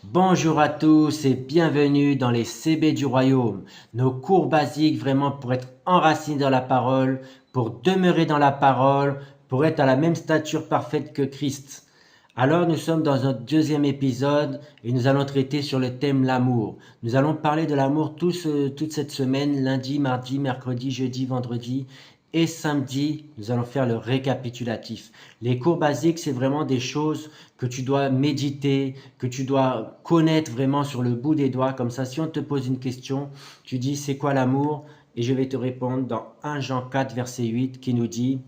Bonjour à tous et bienvenue dans les CB du Royaume, nos cours basiques vraiment pour être enracinés dans la parole, pour demeurer dans la parole, pour être à la même stature parfaite que Christ. Alors nous sommes dans un deuxième épisode et nous allons traiter sur le thème l'amour. Nous allons parler de l'amour toute cette semaine, lundi, mardi, mercredi, jeudi, vendredi et samedi. Nous allons faire le récapitulatif. Les cours basiques, c'est vraiment des choses que tu dois méditer, que tu dois connaître vraiment sur le bout des doigts. Comme ça, si on te pose une question, tu dis c'est quoi l'amour? Et je vais te répondre dans 1 Jean 4, verset 8 qui nous dit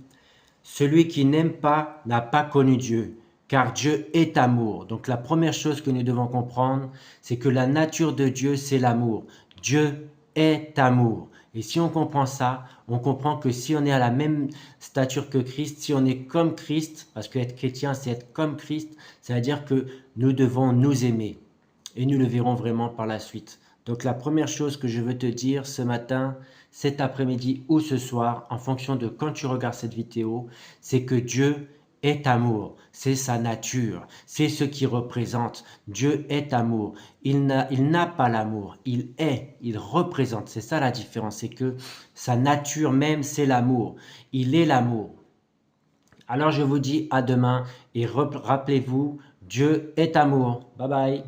celui qui n'aime pas n'a pas connu Dieu, car Dieu est amour. Donc la première chose que nous devons comprendre, c'est que la nature de Dieu, c'est l'amour. Dieu est amour. Et si on comprend ça, on comprend que si on est à la même stature que Christ, si on est comme Christ, parce qu'être chrétien, c'est être comme Christ, c'est-à-dire que nous devons nous aimer. Et nous le verrons vraiment par la suite. Donc la première chose que je veux te dire ce matin, cet après-midi ou ce soir, en fonction de quand tu regardes cette vidéo, c'est que Dieu est amour, c'est sa nature, c'est ce qu'il représente. Dieu est amour. Il n'a pas l'amour, il est, il représente. C'est ça la différence, c'est que sa nature même, c'est l'amour. Il est l'amour. Alors je vous dis à demain et rappelez-vous, Dieu est amour. Bye bye.